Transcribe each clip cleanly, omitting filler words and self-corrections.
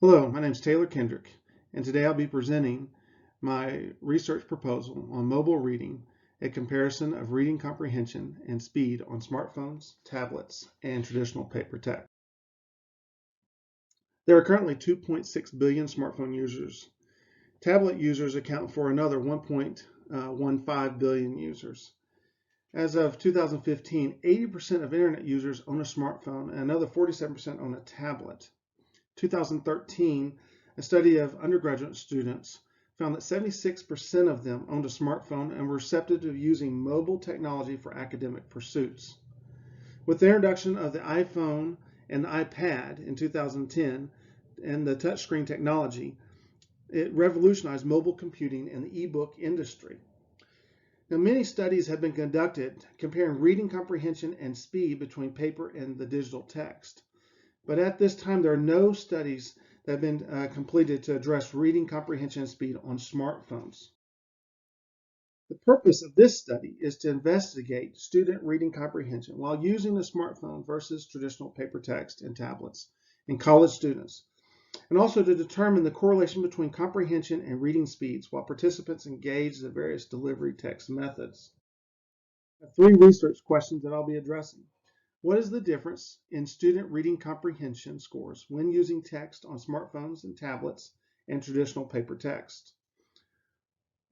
Hello, my name is Taylor Kendrick, and today I'll be presenting my research proposal on mobile reading, a comparison of reading comprehension and speed on smartphones, tablets, and traditional paper text. There are currently 2.6 billion smartphone users. Tablet users account for another 1.15 billion users. As of 2015, 80% of internet users own a smartphone and another 47% own a tablet. 2013, a study of undergraduate students found that 76% of them owned a smartphone and were receptive to using mobile technology for academic pursuits. With the introduction of the iPhone and the iPad in 2010 and the touchscreen technology, it revolutionized mobile computing and the e-book industry. Now, many studies have been conducted comparing reading comprehension and speed between paper and the digital text. But at this time, there are no studies that have been completed to address reading comprehension and speed on smartphones. The purpose of this study is to investigate student reading comprehension while using a smartphone versus traditional paper text and tablets in college students, and also to determine the correlation between comprehension and reading speeds while participants engage the various delivery text methods. I have three research questions that I'll be addressing. What is the difference in student reading comprehension scores when using text on smartphones and tablets and traditional paper text?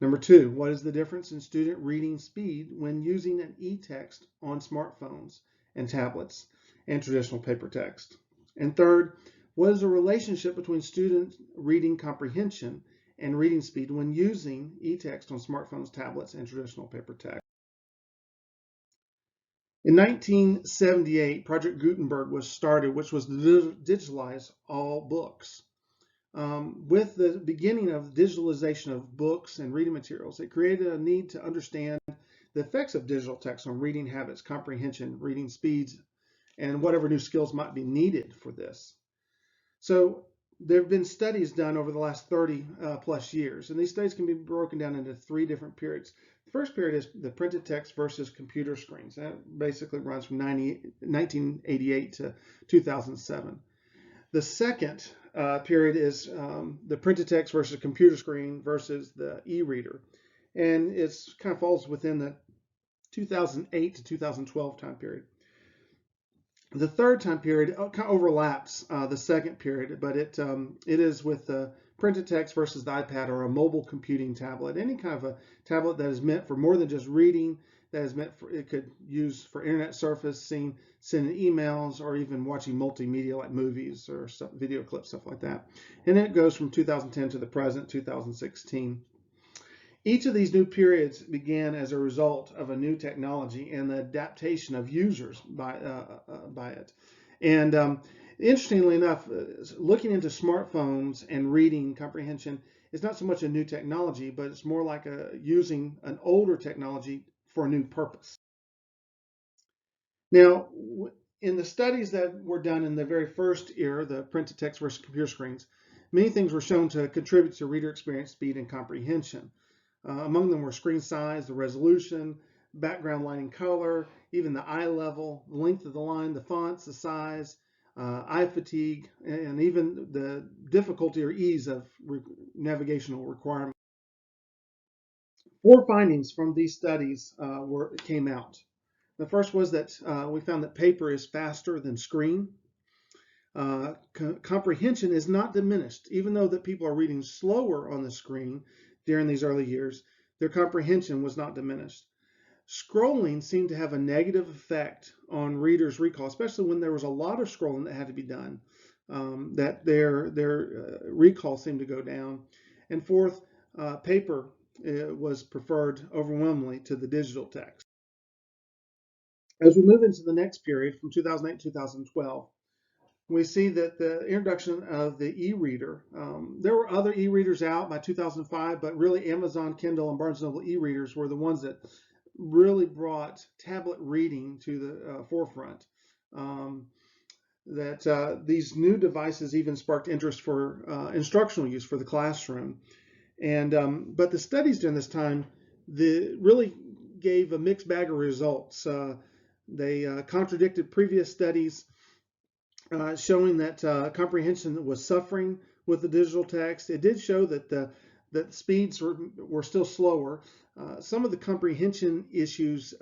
Number two, what is the difference in student reading speed when using an e-text on smartphones and tablets and traditional paper text? And third, what is the relationship between student reading comprehension and reading speed when using e-text on smartphones, tablets, and traditional paper text? In 1978, Project Gutenberg was started, which was to digitalize all books. With the beginning of digitalization of books and reading materials, it created a need to understand the effects of digital text on reading habits, comprehension, reading speeds, and whatever new skills might be needed for this. So there have been studies done over the last 30 plus years, and these studies can be broken down into three different periods. The first period is the printed text versus computer screens. That basically runs from 1988 to 2007. The second period is the printed text versus computer screen versus the e-reader, and it kind of falls within the 2008 to 2012 time period. The third time period kind of overlaps the second period, but it is with the printed text versus the iPad or a mobile computing tablet, any kind of a tablet that is meant for more than just reading, that is meant for, it could use for internet surfacing, sending emails, or even watching multimedia like movies or video clips, stuff like that. And then it goes from 2010 to the present, 2016. Each of these new periods began as a result of a new technology and the adaptation of users by it. And interestingly enough, looking into smartphones and reading comprehension is not so much a new technology, but it's more like using an older technology for a new purpose. Now, in the studies that were done in the very first era, the printed text versus computer screens, many things were shown to contribute to reader experience, speed, and comprehension. Among them were screen size, the resolution, background lighting color, even the eye level, the length of the line, the fonts, the size, eye fatigue, and even the difficulty or ease of navigational requirements. Four findings from these studies came out. The first was that we found that paper is faster than screen. Comprehension is not diminished, even though that people are reading slower on the screen during these early years, their comprehension was not diminished. Scrolling seemed to have a negative effect on readers' recall, especially when there was a lot of scrolling that had to be done, that their recall seemed to go down. And fourth, paper was preferred overwhelmingly to the digital text. As we move into the next period from 2008 to 2012, we see that the introduction of the e-reader, there were other e-readers out by 2005, but really Amazon, Kindle, and Barnes & Noble e-readers were the ones that really brought tablet reading to the forefront. These new devices even sparked interest for instructional use for the classroom. But the studies during this time really gave a mixed bag of results. They contradicted previous studies showing that comprehension was suffering with the digital text. It did show that the speeds were still slower. Some of the comprehension issues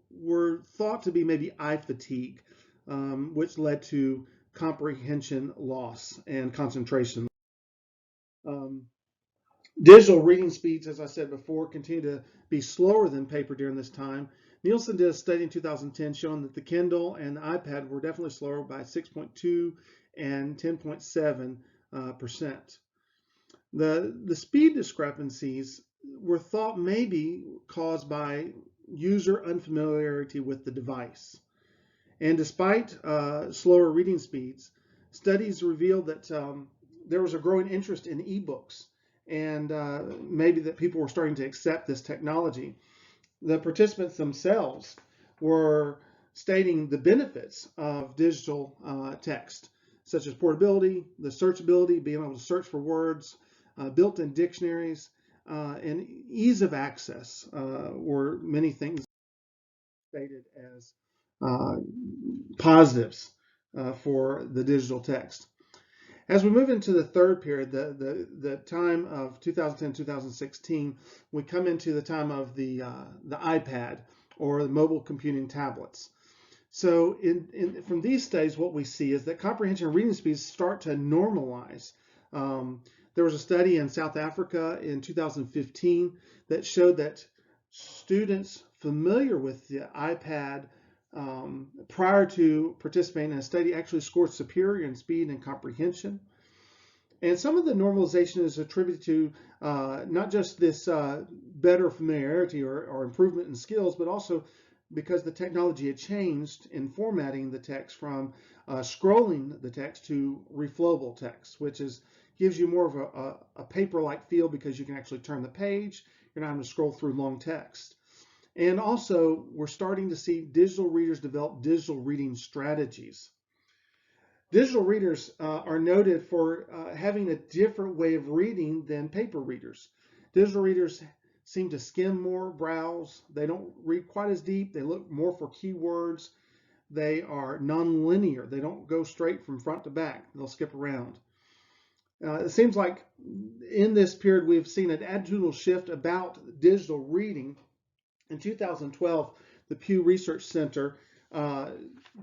were thought to be maybe eye fatigue, which led to comprehension loss and concentration. Digital reading speeds, as I said before, continue to be slower than paper during this time. Nielsen did a study in 2010 showing that the Kindle and the iPad were definitely slower by 6.2 and 10.7%. The speed discrepancies were thought maybe caused by user unfamiliarity with the device. And despite slower reading speeds, studies revealed that there was a growing interest in ebooks, and maybe that people were starting to accept this technology. The participants themselves were stating the benefits of digital text, such as portability, the searchability, being able to search for words, built-in dictionaries, and ease of access were many things stated as positives for the digital text. As we move into the third period, the time of 2010-2016, we come into the time of the iPad or the mobile computing tablets. So from these studies, what we see is that comprehension reading speeds start to normalize. There was a study in South Africa in 2015 that showed that students familiar with the iPad prior to participating in a study actually scored superior in speed and comprehension. And some of the normalization is attributed to not just this better familiarity or improvement in skills, but also because the technology had changed in formatting the text from scrolling the text to reflowable text, which gives you more of a paper-like feel because you can actually turn the page. You're not having to scroll through long text. And also, we're starting to see digital readers develop digital reading strategies. Digital readers are noted for having a different way of reading than paper readers. Digital readers seem to skim more, browse. They don't read quite as deep. They look more for keywords. They are non-linear. They don't go straight from front to back. They'll skip around. It seems like in this period we've seen an attitudinal shift about digital reading. In 2012, the Pew Research Center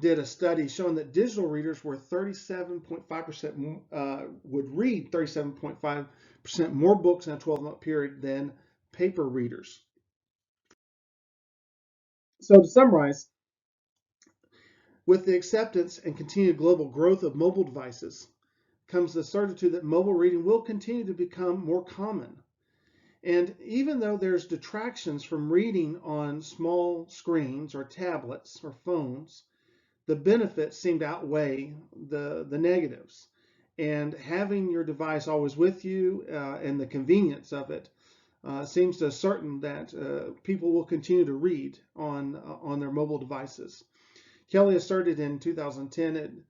did a study showing that digital readers were 37.5% would read 37.5% more books in a 12-month period than paper readers. So to summarize, with the acceptance and continued global growth of mobile devices comes the certitude that mobile reading will continue to become more common. And even though there's detractions from reading on small screens or tablets or phones, the benefits seem to outweigh the negatives. And having your device always with you and the convenience of it seems to certain that people will continue to read on their mobile devices. Kelly asserted in 2010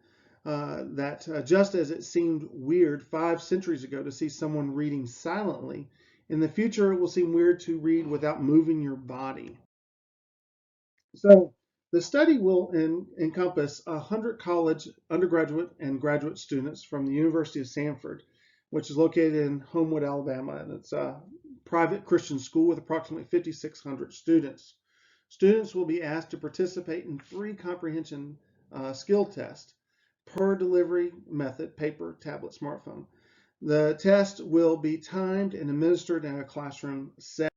that just as it seemed weird 5 centuries ago to see someone reading silently, in the future it will seem weird to read without moving your body. So the study will encompass 100 college undergraduate and graduate students from the University of Sanford, which is located in Homewood, Alabama, and it's a private Christian school with approximately 5,600 students. Students will be asked to participate in 3 comprehension skill tests per delivery method: paper, tablet, smartphone. The test will be timed and administered in a classroom setting.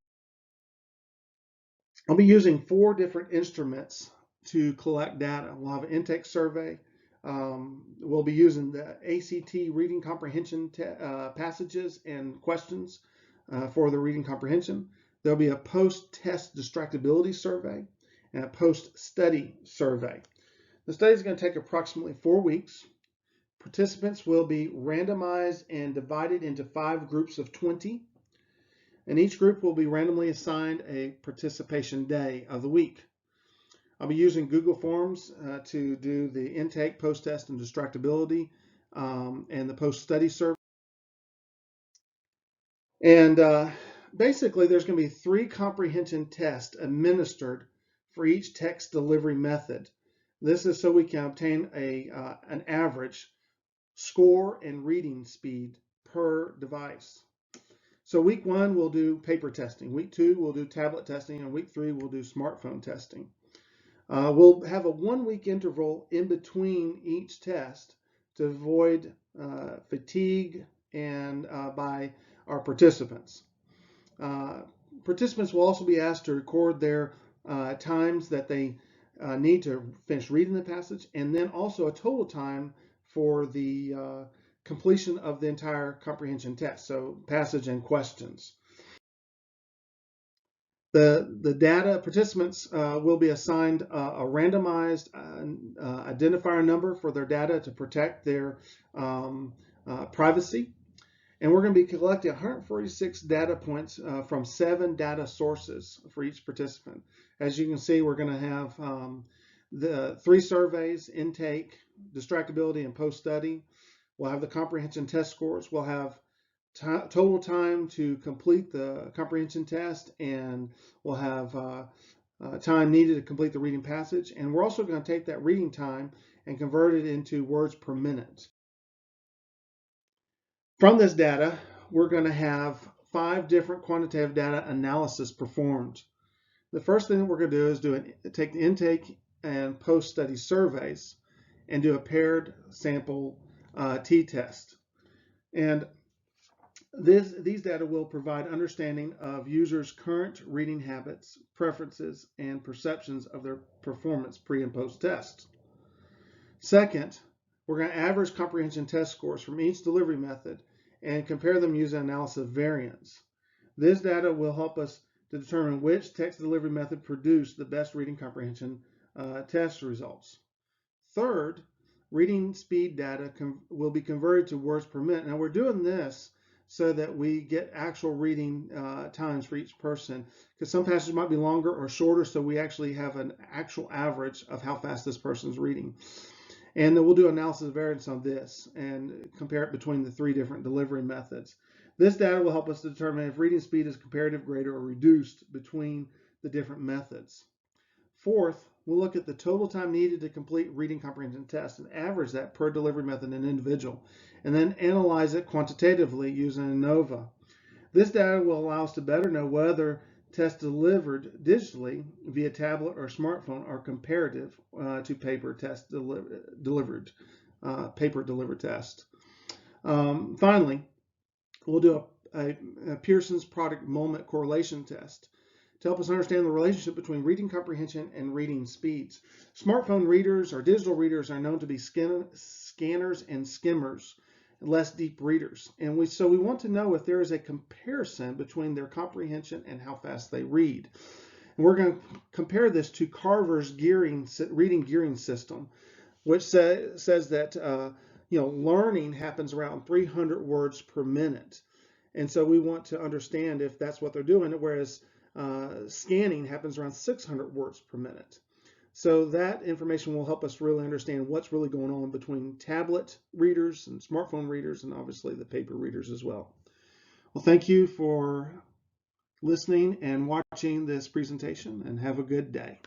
I'll be using 4 different instruments to collect data. We'll have an intake survey. We'll be using the ACT reading comprehension passages and questions for the reading comprehension. There'll be a post-test distractibility survey and a post-study survey. The study is going to take approximately 4 weeks. Participants will be randomized and divided into 5 groups of 20, and each group will be randomly assigned a participation day of the week. I'll be using Google Forms to do the intake, post-test, and distractibility, and the post-study survey. And basically, there's going to be 3 comprehension tests administered for each text delivery method. This is so we can obtain an average score, and reading speed per device. So week 1, we'll do paper testing. Week 2, we'll do tablet testing. And week 3, we'll do smartphone testing. We'll have a 1-week interval in between each test to avoid fatigue and by our participants. Participants will also be asked to record their times that they need to finish reading the passage, and then also a total time for the completion of the entire comprehension test, so passage and questions. The data participants will be assigned a randomized identifier number for their data to protect their privacy. And we're going to be collecting 146 data points from 7 data sources for each participant. As you can see, we're going to have the 3 surveys: intake, distractibility, and post-study. We'll have the comprehension test scores. We'll have total time to complete the comprehension test, and we'll have time needed to complete the reading passage. And we're also going to take that reading time and convert it into words per minute. From this data, we're going to have 5 different quantitative data analysis performed. The first thing that we're going to do is take the intake and post-study surveys and do a paired sample t-test. And these data will provide understanding of users' current reading habits, preferences, and perceptions of their performance pre and post test. Second, we're going to average comprehension test scores from each delivery method and compare them using analysis of variance. This data will help us to determine which text delivery method produced the best reading comprehension test results. Third, reading speed data will be converted to words per minute. Now we're doing this so that we get actual reading times for each person, because some passages might be longer or shorter, so we actually have an actual average of how fast this person's reading. And then we'll do analysis of variance on this and compare it between the 3 different delivery methods. This data will help us determine if reading speed is comparative, greater, or reduced between the different methods. Fourth, we'll look at the total time needed to complete reading comprehension tests and average that per delivery method and individual, and then analyze it quantitatively using ANOVA. This data will allow us to better know whether tests delivered digitally via tablet or smartphone are comparative to paper delivered test. Finally, we'll do a Pearson's product moment correlation test to help us understand the relationship between reading comprehension and reading speeds. Smartphone readers or digital readers are known to be scanners and skimmers, less deep readers. And so we want to know if there is a comparison between their comprehension and how fast they read. And we're going to compare this to Carver's reading gearing system, which says that learning happens around 300 words per minute. And so we want to understand if that's what they're doing, whereas scanning happens around 600 words per minute. So that information will help us really understand what's really going on between tablet readers and smartphone readers, and obviously the paper readers as well. Well, thank you for listening and watching this presentation, and have a good day.